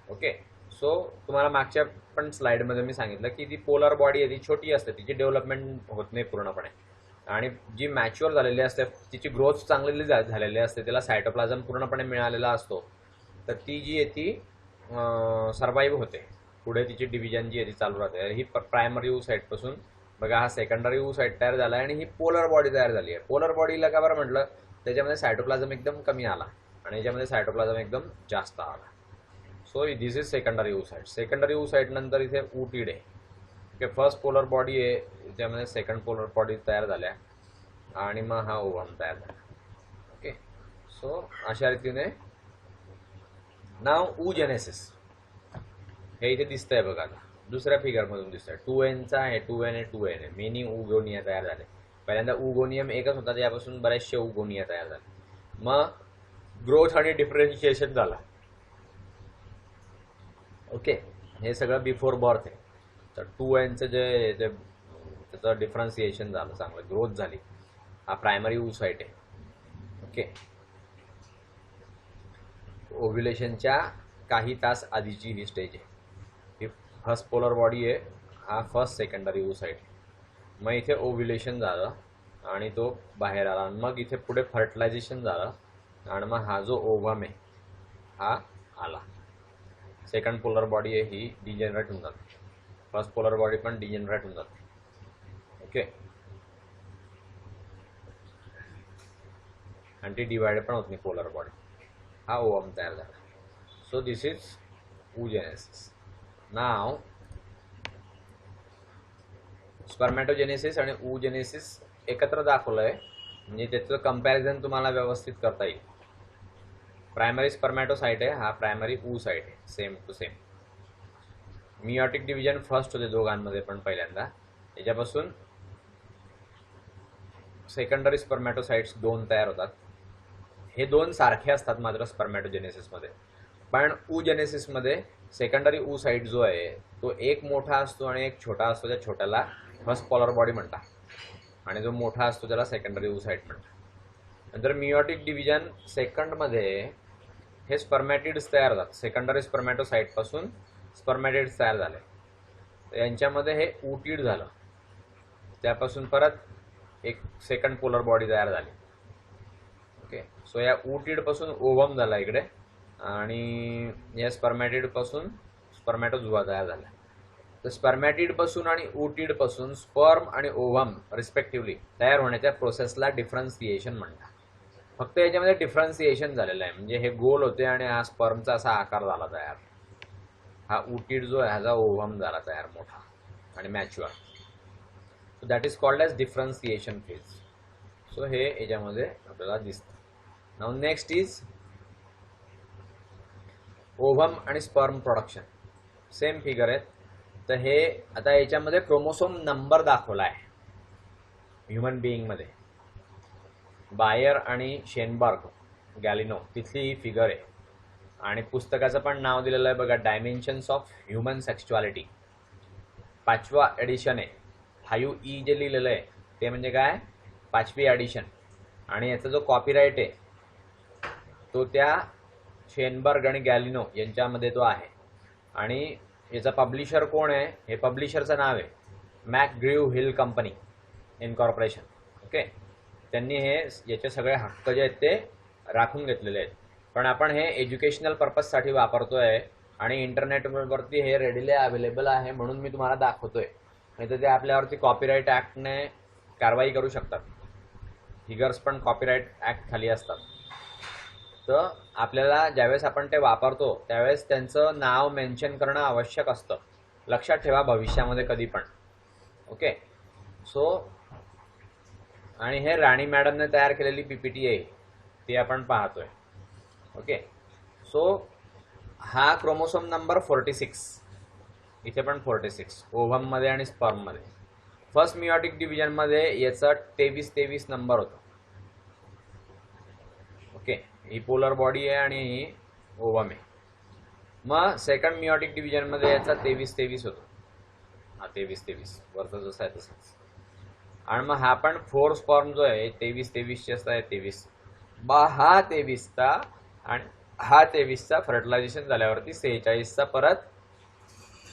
ओके, सो तुम्हाला मागच्या पण स्लाइडमध्ये मी सांगितलं की ती पोलर बॉडी आहे ती छोटी असते, तिची डेव्हलपमेंट होत नाही पूर्णपणे, आणि जी मॅच्युअर झालेली असते तिची ग्रोथ चांगली झालेली असते, तिला सायटोप्लाझम पूर्णपणे मिळालेला असतो, तर ती जी आहे ती सर्वाईव्ह होते. पुढे तिची डिव्हिजन जी आहे ती चालू राहते. ही प्रायमरी oocyte पासून बघा हा सेकंडरी oocyte तयार झाला आणि ही पोलर बॉडी तयार झाली आहे. पोलर बॉडीला का बरं म्हटलं, त्याच्यामध्ये सायटोप्लाझम एकदम कमी आला आणि याच्यामध्ये सायटोप्लाझम एकदम जास्त आला. So this is secondary oocyte. Secondary oocyte नंतर इथे ootyl आहे. ओके, फर्स्ट पोलर बॉडी आहे, त्यामध्ये सेकंड पोलर बॉडी तयार झाल्या आणि मग हा ओव्हम तयार झाला. ओके, सो अशा रीतीने नाव oogenesis हे इथे दिसतंय बघा. आता दुसऱ्या फिगरमधून दिसतंय 2N आहे, 2N आहे, 2N आहे. मेनी oogonia तयार झाले. पहिल्यांदा oogoनियम एकच होता, त्यापासून बरेचसे oogonia तयार झाले. मग ग्रोथ आणि डिफरन्शिएशन झाला. ओके, हे सगळं बिफोर बर्थ आहे. तर 2Nचं जे त्याचं डिफरन्शिएशन झालं, चांगलं ग्रोथ झाली. हा प्रायमरी oocyte आहे. ओके, ओव्ह्युलेशनच्या काही तास आधीची ही स्टेज आहे. ही फर्स्ट पोलर बॉडी आहे, हा फर्स्ट सेकंडरी oocyte. मग इथे ओव्ह्युलेशन झालं आणि तो बाहेर आला, मग इथे पुढे फर्टिलायझेशन झालं आणि मग हा जो ओव्हम आहे हा आला. सेकंड पोलर बॉडी आहे ही डिजेनरेट होऊन जाते, फर्स्ट पोलर बॉडी पण डिजेनरेट होऊन जाते. ओके, आणि ती डिवाइड पण होत नाही पोलर बॉडी. हा ओवम तयार झाला. So this is oogenesis. नाव स्पर्मॅटोजेनेसिस आणि oogenesis एकत्र दाखवलंय म्हणजे त्याचं कंपॅरिझन तुम्हाला व्यवस्थित करता येईल. प्रायमरी स्पर्मॅटोसाइट आहे, हा प्रायमरी oocyte आहे, same to same. Meiotic division first होते दोघांमध्ये पण पहिल्यांदा, याच्यापासून सेकंडरी स्पर्मॅटोसाइट्स 2 तयार होतात. हे 2 सारखे असतात मात्र स्पर्मॅटोजेनेसिसमध्ये, पण oogenesisमध्ये सेकंडरी oocyte जो आहे तो एक मोठा असतो आणि एक छोटा असतो. त्या छोट्याला फर्स्ट पोलर बॉडी म्हणतात आणि जो मोठा असतो त्याला सेकंडरी oocyte म्हणतात. नंतर मियोटिक डिव्हिजन सेकंडमध्ये हे स्पर्मॅटिड्स तयार होतात. सेकंडरी स्पर्मॅटोसाइट पासून स्पर्मॅटिड्स तयार झाले, यांच्यामध्ये हे ootid झालं, त्यापासून परत एक सेकंड पोलर बॉडी तयार झाली. ओके, सो या ootid पासून ओवम झाला इकडे आणि या स्पर्मॅटिड पासून स्पर्मॅटोझोआ तयार झाला. तर स्पर्मॅटिड पासून आणि ootid पासून स्पर्म आणि ओवम रिस्पेक्टिव्हली तयार होण्याच्या प्रोसेसला डिफरन्सिएशन म्हणतात. फक्त याच्यामध्ये डिफरन्सिएशन झालेलं आहे, म्हणजे हे गोल होते आणि हा स्पर्मचा असा आकार झाला तयार. हा ootid जो आहे ह्याचा ओवम झाला तयार मोठा आणि mature. So that is called as differentiation phase. So हे याच्यामध्ये आपल्याला दिसतं. नाउ नेक्स्ट इज ओव्हम आणि स्पर्म प्रोडक्शन. सेम फिगर आहेत. तर हे आता याच्यामध्ये क्रोमोसोम नंबर दाखवला आहे ह्युमन बिईंगमध्ये. बायर आणि शेनबर्ग गॅलिनो तिथली ही फिगर आहे आणि पुस्तकाचं पण नाव दिलेलं आहे बघा, डायमेन्शन्स ऑफ ह्युमन सेक्शुअलिटी. 5वा एडिशन आहे. 5E जे लिहिलेलं आहे ते म्हणजे काय, 5वी एडिशन. आणि याचा जो कॉपीराईट आहे तो त्या शेनबर्ग आणि गॅलिनो यांच्यामध्ये तो आहे. आणि याचा पब्लिशर कोण आहे, हे पब्लिशरचं नाव आहे मॅकग्रीव हिल कंपनी इनकॉर्पोरेशन. ओके, त्यांनी हे याचे सगळे हक्क जे आहेत ते राखून घेतलेले आहेत. पण आपण हे एज्युकेशनल पर्पजसाठी वापरतोय आणि इंटरनेटवरती हे रेडीली अवेलेबल आहे म्हणून मी तुम्हाला दाखवतोय. नाही तर ते आपल्यावरती कॉपीराईट ॲक्टने कारवाई करू शकतात. फिगर्स पण कॉपीराईट ॲक्ट खाली असतात. तर आपल्याला ज्यावेळेस आपण ते वापरतो त्यावेळेस त्यांचं नाव मेन्शन करणं आवश्यक असतं. लक्षात ठेवा भविष्यामध्ये कधी पण. ओके, सो आणि हे राणी मॅडमने तयार केलेली PPT आहे ती आपण पाहतोय. ओके, सो हा क्रोमोसोम नंबर 46, इथे पण 46 ओव्हममध्ये आणि स्पर्ममध्ये. फर्स्ट मियोटिक डिव्हिजनमध्ये याचा 23 नंबर होतो. ओके, ही पोलर बॉडी आहे आणि ही ओवम आहे. मग सेकंड मियोटिक डिव्हिजनमध्ये याचा 23 होतो. हा 23 वरचा जसा आहे तसाच. आणि मग हा पण 4 स्पर्म जो आहे 23 असता आहे 23. हा 23चा आणि हा 23चा फर्टिलायझेशन झाल्यावरती 46चा परत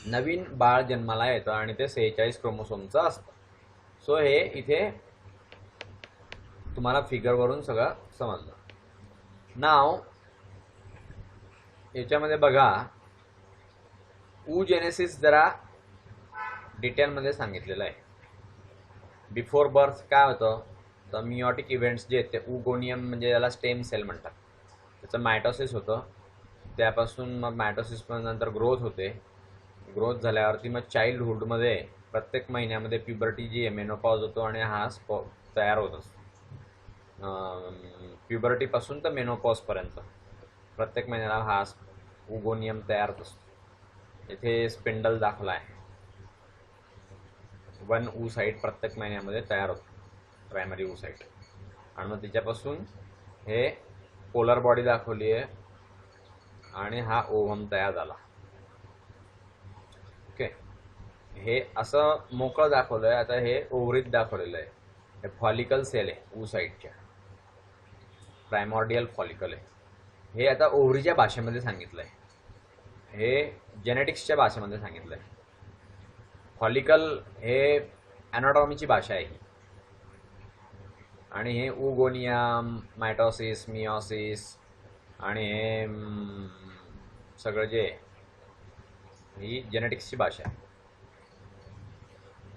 नवीन बाळ जन्माला येतं आणि ते 46 क्रोमोसोमचं असतं. सो हे इथे तुम्हाला फिगरवरून सगळं समजलं. नाव याच्यामध्ये बघा, oogenesis जरा डिटेलमध्ये सांगितलेलं आहे. बिफोर बर्थ काय होतं, तर मियोटिक इव्हेंट्स जे आहेत ते oogoनियम म्हणजे याला स्टेम सेल म्हणतात. त्याचं मायटोसिस होतं, त्यापासून मग मायटोसिस नंतर ग्रोथ होते. ग्रोथ झाल्यावरती मग चाइल्डहुडमध्ये प्रत्येक महिन्यामध्ये प्युबर्टी जी आहे मेनोपॉज होतो आणि हा तयार होत असतो. प्युबर्टीपासून तर मेनोपॉजपर्यंत प्रत्येक महिन्याला हा oogoनियम तयार होत असतो. इथे स्पिंडल दाखवला आहे. 1 oocyte प्रत्येक महिन्यामध्ये तयार होतो, प्रायमरी oocyte. आणि मग तिच्यापासून हे पोलर बॉडी दाखवली आहे आणि हा ओव्हम तयार झाला. ओके, हे असं मोकळं दाखवलं आहे. आता हे ओव्हरीत दाखवलेलं आहे. हे फॉलिकल सेल आहे oocyteच्या, प्रायमॉर्डियल फॉलिकल आहे. हे आता ओव्हरीच्या भाषेमध्ये सांगितलं आहे, हे जेनेटिक्सच्या भाषेमध्ये सांगितलं आहे. फॉलिकल हे ॲनाटॉमीची भाषा आहे आणि हे oogoनियम, मायटोसिस, मियोसिस आणि हे सगळं जे ही जेनेटिक्सची भाषा आहे.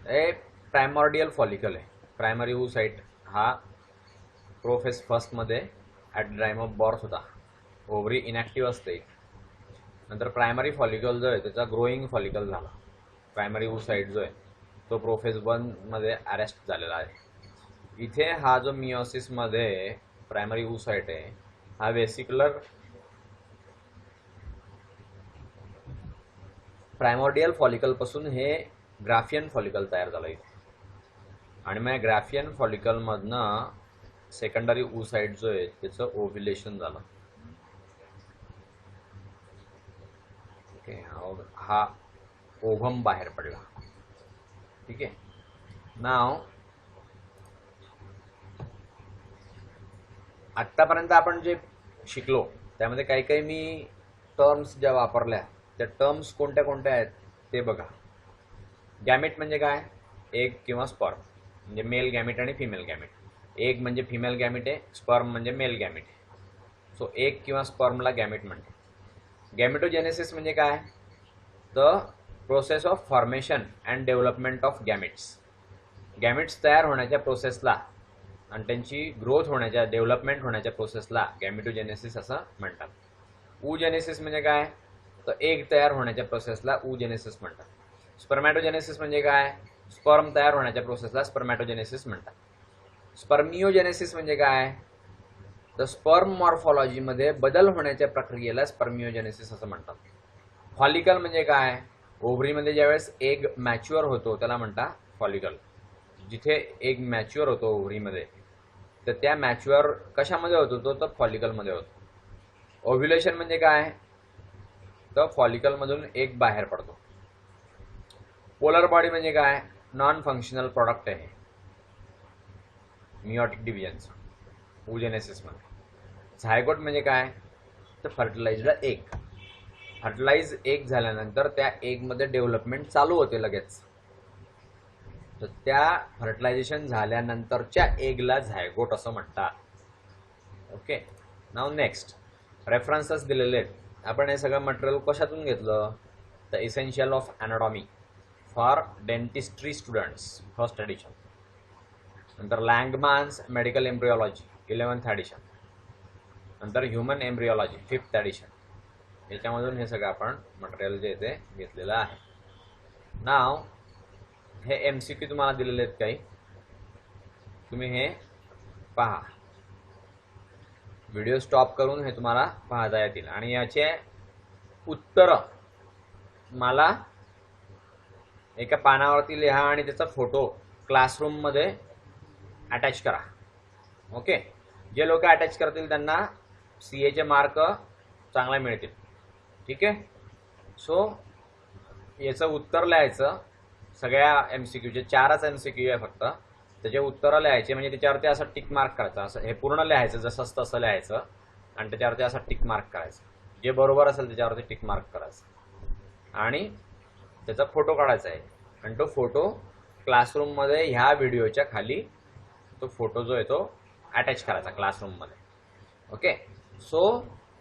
हे प्रायमॉर्डियल फॉलिकल आहे. प्रायमरी oocyte हा प्रोफेस फर्स्टमध्ये ॲट टाइम ऑफ बर्थ होता. ओव्हरी इनॅक्टिव्ह असते. नंतर प्रायमरी फॉलिकल जो आहे त्याचा ग्रोईंग फॉलिकल झाला. प्रायमरी oocyte जो आहे तो प्रोफेस 1मध्ये अरेस्ट झालेला आहे. इथे हा जो मिओसिसमध्ये प्रायमरी oocyte आहे हा वेसिक्युलर प्रायमॉर्डियल फॉलिकलपासून हे ग्राफियन फॉलिकल तयार झालं इथे. आणि मग ग्राफियन फॉलिकलमधनं सेकंडरी oocyte जो आहे त्याचं ओव्ह्युलेशन झालं. ओके, हा ओव्हम बाहेर पडला. ठीक आहे. नाव आत्तापर्यंत आपण जे शिकलो त्यामध्ये काही काही मी टर्म्स ज्या वापरल्या त्या टर्म्स कोणत्या कोणत्या आहेत ते बघा. गॅमेट म्हणजे काय? एग किंवा स्पर्म, म्हणजे मेल गॅमेट आणि फिमेल गॅमेट. एग म्हणजे फिमेल गॅमेट आहे, स्पर्म म्हणजे मेल गॅमेट आहे. सो एग किंवा स्पर्मला गॅमेट म्हणते. गॅमेटोजेनेसिस म्हणजे काय? The process of formation and development of gametes. Gametes तयार होण्याच्या प्रोसेसला आणि त्यांची ग्रोथ होण्याच्या डेव्हलपमेंट होण्याच्या प्रोसेसला गॅमेटोजेनेसिस असं म्हणतात. oogenesis म्हणजे काय? तर एग तयार होण्याच्या प्रोसेसला oogenesis म्हणतात. स्पर्मॅटोजेनेसिस म्हणजे काय? स्पर्म तयार होण्याच्या प्रोसेसला स्पर्मॅटोजेनेसिस म्हणतात. स्पर्मिओजेनेसिस म्हणजे काय? तर स्पर्म मॉर्फॉलॉजीमध्ये बदल होण्याच्या प्रक्रियेला स्पर्मिओजेनेसिस असं म्हणतात. फॉलिकल म्हणजे काय? ओव्हरीमध्ये ज्यावेळेस एग मॅच्युअर होतो त्याला म्हणतात फॉलिकल. जिथे एग मॅच्युअर होतो ओव्हरीमध्ये तर त्या मॅच्युअर कशामध्ये होतो तर फॉलिकलमध्ये होतो. ओव्ह्युलेशन म्हणजे काय? तर फॉलिकलमधून एग बाहेर पडतो. पोलर बॉडी म्हणजे काय? नॉन फंक्शनल प्रॉडक्ट आहे मिओटिक डिव्हिजनचं oogenesisमध्ये. झायगोट म्हणजे काय? तर फर्टिलाइज्ड एग. फर्टिलाइज एग झाल्यानंतर त्या एगमध्ये डेव्हलपमेंट चालू होते लगेच. तर त्या फर्टिलायझेशन झाल्यानंतरच्या एगला झायगोट असं म्हणतात. ओके. नाव नेक्स्ट रेफरन्सेस दिलेले आहेत. आपण हे सगळं मटेरियल कशातून घेतलं? The essential of anatomy for dentistry students first edition. नंतर लँगमान्स मेडिकल एम्ब्रिओलॉजी 11th एडिशन. नंतर ह्युमन एम्ब्रिओलॉजी 5th एडिशन. याच्यामधून हे सगळं आपण मटेरियल जे ते घेतलेलं आहे. नाव हे MCQ तुम्हाला दिलेले आहेत काही, तुम्ही हे पहा. व्हिडिओ स्टॉप करून हे तुम्हाला पाहता येतील आणि याचे उत्तरं मला एका पानावरती लिहा आणि त्याचा फोटो क्लासरूममध्ये अटॅच करा. ओके. जे लोक अटॅच करतील त्यांना CAचे मार्क चांगले मिळतील. ठीक आहे. सो याचं उत्तर लिहायचं. सगळ्या MCQचे 4च MCQ आहे फक्त. त्याचे उत्तरं लिहायचे म्हणजे त्याच्यावरती असं टिक मार्क करायचं. असं हे पूर्ण लिहायचं जसंच तसं लिहायचं आणि त्याच्यावरती असं टिक मार्क करायचं. जे बरोबर असेल त्याच्यावरती टिक मार्क करायचं आणि त्याचा फोटो काढायचा आहे आणि तो फोटो क्लासरूममध्ये ह्या व्हिडिओच्या खाली तो फोटो जो आहे तो अटॅच करायचा क्लासरूममध्ये. ओके. सो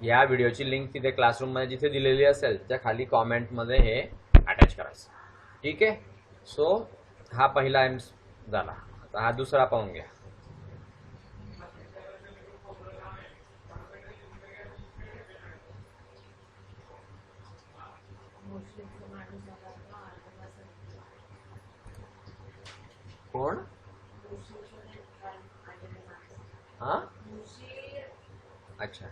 ह्या व्हिडिओची लिंक तिथे क्लासरूममध्ये जिथे दिलेली असेल त्या खाली कॉमेंटमध्ये हे अटॅच करायचं. ठीक आहे. सो हा पहिला झाला. आता हा दुसरा पाहून घ्या. कोण? हा अच्छा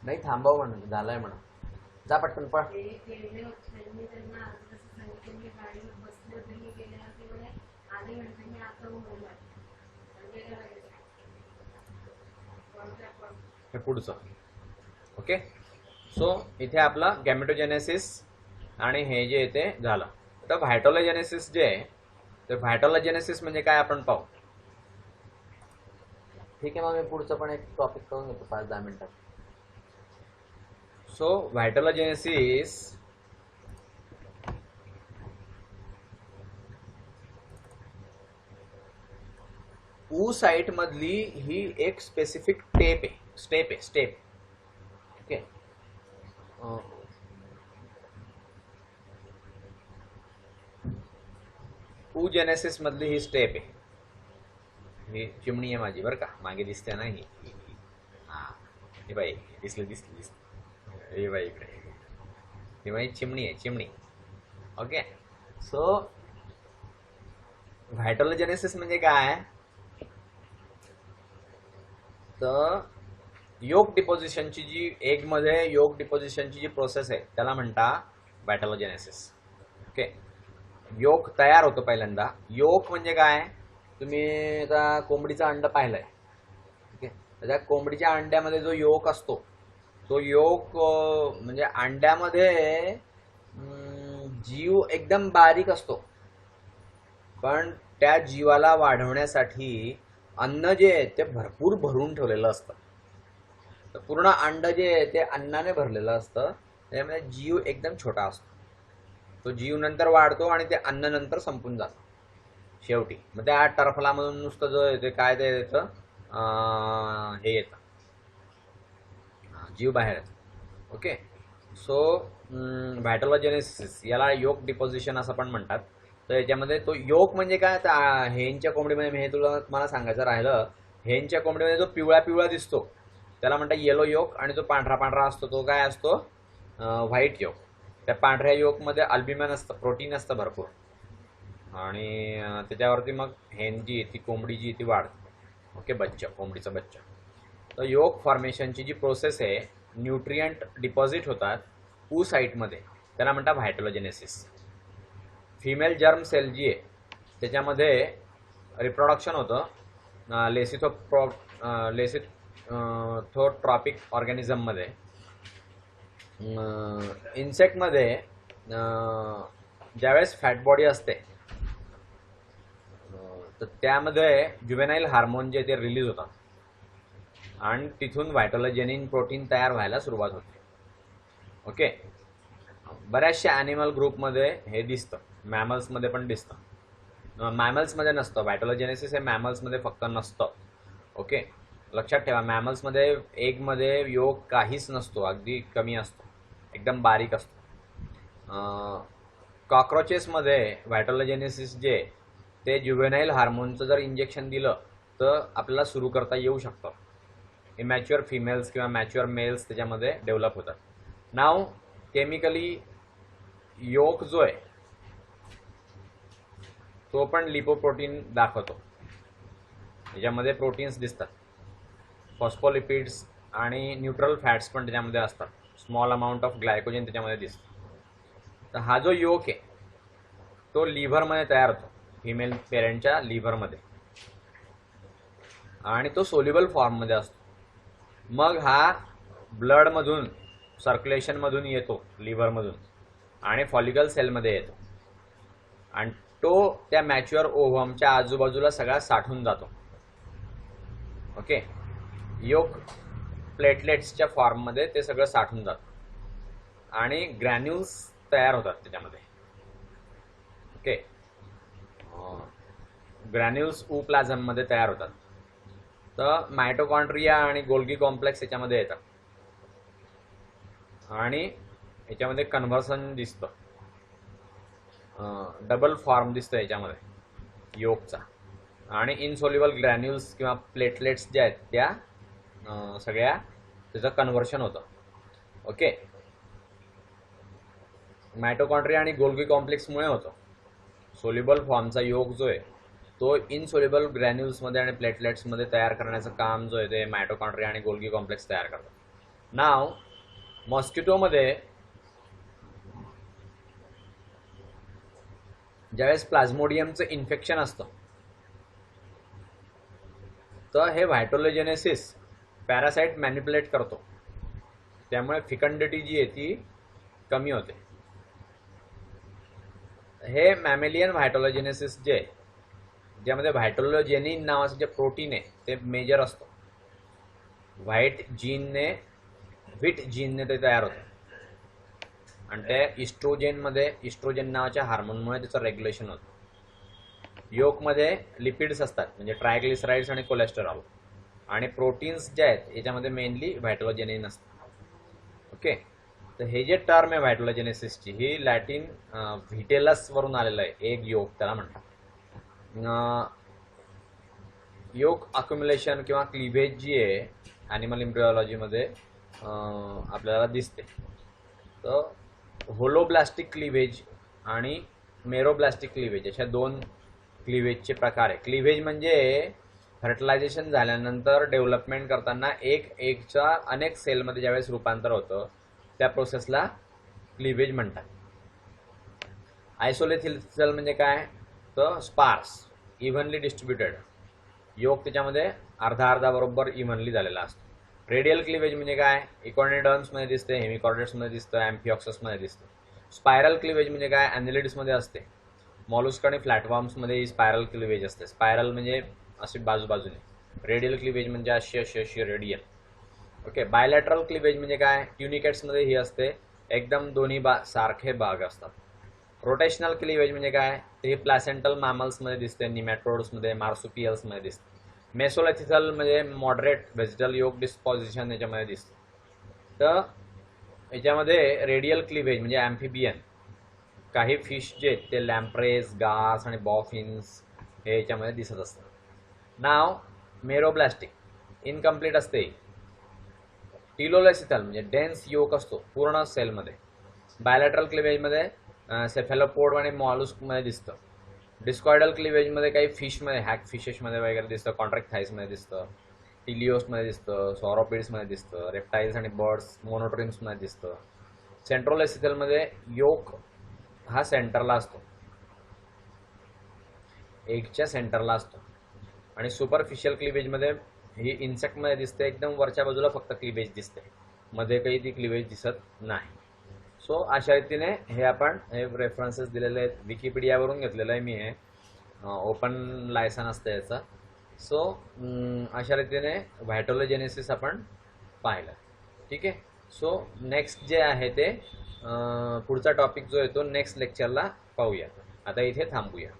नाही थांबव म्हणून झालंय म्हणून जा पटकन पळ. हे पुढचं. ओके. सो इथे आपलं गॅमेटोजेनेसिस आणि हे जे ते झालं. तर व्हायटोलोजेनेसिस जे आहे तर व्हायटोलोजेनेसिस म्हणजे काय आपण पाहू. ठीक आहे. मग मी पुढचं पण एक टॉपिक करून घेतो 5-10 मिनिटात. सो व्हायटोलोजेनेसिस oocyte मधली ही एक स्पेसिफिक स्टेप आहे. ठीक आहे. oogenesis मधली ही स्टेप आहे. ही चिमणी आहे माझी बरं का, मागे दिसते ना ही. हा हे बाई दिसली. हे बाई इकडे, ही माझी चिमणी आहे, चिमणी. ओके. सो व्हायटोलोजेनेसिस म्हणजे काय, तर योक डिपॉझिशनची जी एग मध्ये योक डिपॉझिशनची जी प्रोसेस आहे त्याला म्हणता व्हायटोलोजेनेसिस. ओके. योक तयार होतो पहिल्यांदा. योक म्हणजे काय, तुम्ही आता कोंबडीचं अंड पाहिलंय. ओके. त्या कोंबडीच्या अंड्यामध्ये जो योक असतो तो योक म्हणजे अंड्यामध्ये जीव एकदम बारीक असतो, पण त्या जीवाला वाढवण्यासाठी अन्न जे आहे ते भरपूर भरून ठेवलेलं असतं. तर पूर्ण अंड जे आहे ते अन्नाने भरलेलं असतं, त्याच्यामध्ये जीव एकदम छोटा असतो. तो जीव नंतर वाढतो आणि ते अन्न नंतर संपून जातं शेवटी. मग त्या टरफलामधून नुसतं जो आहे ते काय ते येतं, हे येतं, जीव बाहेर येतो. ओके. सो व्हायटोलोजेनेसिस याला योक डिपॉझिशन असं पण म्हणतात. तर याच्यामध्ये तो योक म्हणजे काय, हेनच्या कोंबडीमध्ये हे मला सांगायचं राहिलं, हेनच्या कोंबडीमध्ये जो पिवळा दिसतो त्याला म्हणतात येलो योक, आणि जो पांढरा असतो तो काय असतो, व्हाईट योक. त्या पांढऱ्या योकमध्ये अल्ब्युमिन असतं, प्रोटीन असतं भरपूर, आणि त्याच्यावरती मग हेन जी ती कोंबडी जी ती वाढते. ओके. कोंबडीचं बच्चा. तर योक फॉर्मेशनची जी प्रोसेस आहे, न्यूट्रियंट डिपॉझिट होतात पू साईटमध्ये, त्याला म्हणतात व्हायटोलोजेनेसिस. फिमेल जर्म सेल जी आहे त्याच्यामध्ये रिप्रोडक्शन होतं लेसिथोट्रॉपिक ऑर्गॅनिझममध्ये. इन्सेक्टमध्ये ज्यावेळेस फॅट बॉडी असते तर त्यामध्ये ज्युवेनाइल हार्मोन जे ते रिलीज होतात आणि तिथून व्हायटोलोजेनिन प्रोटीन तयार व्हायला सुरुवात होते. ओके. बऱ्याचशा ॲनिमल ग्रुपमध्ये हे दिसतं, मॅमल्समध्ये पण दिसतं. मॅमल्समध्ये नसतं व्हायटोलोजेनेसिस, हे मॅमल्समध्ये फक्त नसतं. ओके. लक्षात ठेवा, मॅमल्समध्ये एगमध्ये योग काहीच नसतो, अगदी कमी असतो, एकदम बारीक असतो. कॉक्रोचेसमध्ये व्हायटोलोजेनेसिस जे ते ज्युवेनाइल हार्मोनचं जर इंजेक्शन दिलं तर आपल्याला सुरू करता येऊ शकतं. इमॅच्युअर फिमेल्स किंवा मॅच्युअर मेल्स त्याच्यामध्ये डेव्हलप होतात. नाव केमिकली योक जो आहे तो पण लिपोप्रोटीन दाखवतो. याच्यामध्ये प्रोटीन्स दिसतात, फॉस्फोलिपिड्स आणि न्यूट्रल फॅट्स पण त्याच्यामध्ये असतात, स्मॉल अमाऊंट ऑफ ग्लायकोजन त्याच्यामध्ये दिसतं. तर हा जो योक आहे तो लिव्हरमध्ये तयार होतो, फिमेल पेरेंटच्या लिव्हरमध्ये, आणि तो सोल्युबल फॉर्ममध्ये असतो. मग हा ब्लडमधून सर्क्युलेशनमधून येतो लिव्हरमधून आणि फॉलिकल सेलमध्ये येतो, आणि तो त्या मॅच्युअर ओव्हमच्या आजूबाजूला सगळा साठून जातो. ओके. योक प्लेटलेट्सच्या फॉर्ममध्ये ते सगळं साठून जातं आणि ग्रॅन्युल्स तयार होतात त्याच्यामध्ये. ओके. ग्रॅन्युल्स प्लाझममध्ये तयार होतात. तर मायटोकॉन्ड्रिया आणि गोल्गी कॉम्प्लेक्स याच्यामध्ये येतात आणि याच्यामध्ये कन्व्हर्सन दिसतं, डबल फॉर्म दिसतं याच्यामध्ये योकचा, आणि इनसोल्युबल ग्रॅन्युल्स किंवा प्लेटलेट्स ज्या आहेत त्या सगळ्या त्याचं कन्व्हर्शन होतं. ओके. मायटोकॉन्ड्रिया आणि गोल्गी कॉम्प्लेक्समुळे होतं. सोल्युबल फॉर्मचा योग जो आहे तो इनसोल्युबल ग्रॅन्युल्समध्ये आणि प्लेटलेट्समध्ये तयार करण्याचं काम जो आहे ते मायटोकॉन्ड्रिया आणि गोल्गी कॉम्प्लेक्स तयार करतात. नाव मॉस्किटोमध्ये ज्यावेळेस प्लाझ्मोडियमचं इन्फेक्शन असतं तर हे व्हायटोलोजेनेसिस पॅरासाइट मॅनिप्युलेट करतो, त्यामुळे फिकंडिटी जी आहे ती कमी होते. हे मॅमेलियन व्हायटोलोजेनेसिस जे ज्यामध्ये व्हायटोलोजेनिन नावाचं जे प्रोटीन आहे ते मेजर असतो. व्हिट जीनने ते तयार होतं आणि त्या इस्ट्रोजेन नावाच्या हार्मोनमुळे त्याचं रेग्युलेशन होतं. योकमध्ये लिपिड्स असतात म्हणजे ट्रायग्लिसराइड्स आणि कोलेस्टेरॉल, आणि प्रोटीन्स जे आहेत याच्यामध्ये मेनली व्हायटोलोजेनिन असतं. ओके. तर हे जे टर्म आहे व्हायटोलोजेनेसिसची ही लॅटिन व्हिटेलस वरून आलेलं आहे, एग योक त्याला म्हणतात. योग अक्युम्युलेशन किंवा क्लिव्हेज जी आहे ॲनिमल एम्ब्रिओलॉजीमध्ये आपल्याला दिसते. तर होलोब्लास्टिक क्लिव्हेज आणि मेरोब्लास्टिक क्लिव्हेज अशा दोन क्लिव्हेजचे प्रकार आहे. क्लिव्हेज म्हणजे फर्टिलायझेशन झाल्यानंतर डेव्हलपमेंट करताना एक एकच्या अनेक सेलमध्ये ज्यावेळेस रूपांतर होतं त्या प्रोसेसला क्लिव्हेज म्हणतात. आयसोलेथिल सेल म्हणजे काय, तर स्पार्स इव्हनली डिस्ट्रीब्युटेड, योग त्याच्यामध्ये अर्धा अर्धा बरोबर इव्हनली झालेला असतो. रेडियल क्लिव्हेज म्हणजे काय, इकॉनिडर्म्समध्ये दिसते, हेमिकॉर्डेट्समध्ये दिसतं, अँफिऑक्ससमध्ये दिसतं. स्पायरल क्लिव्हेज म्हणजे काय, ॲनिलिड्समध्ये असते. मॉलुस्क आणि फ्लॅटफॉर्म्समध्ये ही स्पायरल क्लिव्हेज असते. स्पायरल म्हणजे असे बाजूबाजूने, रेडियल क्लिव्हेज म्हणजे अशी रेडियल. ओके. बायलॅटरल क्लिव्हेज म्हणजे काय, ट्युनिकेट्समध्ये ही असते, एकदम दोन्ही सारखे भाग असतात. रोटेशनल क्लिव्हेज म्हणजे काय, ते प्लॅसेंटल मॅमल्समध्ये दिसते, निमॅटोड्समध्ये, मार्सुपियल्समध्ये दिसते. मेसोलेथिसल म्हणजे मॉडरेट व्हेजिटल योग डिस्पॉझिशन याच्यामध्ये दिसते. तर याच्यामध्ये रेडियल क्लिव्हेज म्हणजे ॲम्फिबियन, काही फिश जे आहेत ते लॅम्प्रेस, गास आणि बॉफिन्स हे याच्यामध्ये दिसत असतात. नाव मेरोब्लास्टिक इनकम्प्लीट असते. टिलोलेसिथल म्हणजे डेन्स योग असतो पूर्ण सेलमध्ये. बायलॅटरल क्लिव्हेजमध्ये सेफेलोपोड आणि मॉलुस्कमध्ये दिसतं. डिस्कॉइडल क्लिव्हेजमध्ये काही फिशमध्ये, हॅक फिशेसमध्ये वगैरे दिसतं, कॉन्ट्रॅक्टाइल्समध्ये दिसतं, टिलिओसमध्ये दिसतं, सॉरोपिड्समध्ये दिसतं, रेप्टाईल्स आणि बर्ड्स मोनोट्रिम्समध्ये दिसतं. सेंट्रोलेसिथलमध्ये योग हा सेंटरला असतो, एगच्या सेंटरला असतो. आणि सुपरफिशियल क्लिव्हेजमध्ये ही इन्सेक्टमध्ये दिसते, एकदम वरच्या बाजूला फक्त क्लिव्हेज दिसते, मध्ये काही ती क्लिव्हेज दिसत नाही. सो अशा रीतीने हे आपण हे रेफरन्सेस दिलेले आहेत, विकिपीडियावरून घेतलेलं आहे मी, हे ओपन लायसन असतं याचा. सो अशा रीतीने व्हायटोलोजेनेसिस आपण पाहिलं. ठीक आहे. सो नेक्स्ट जे आहे ते पुढचा टॉपिक जो आहे तो नेक्स्ट लेक्चरला पाहूया. आता इथे थांबूया.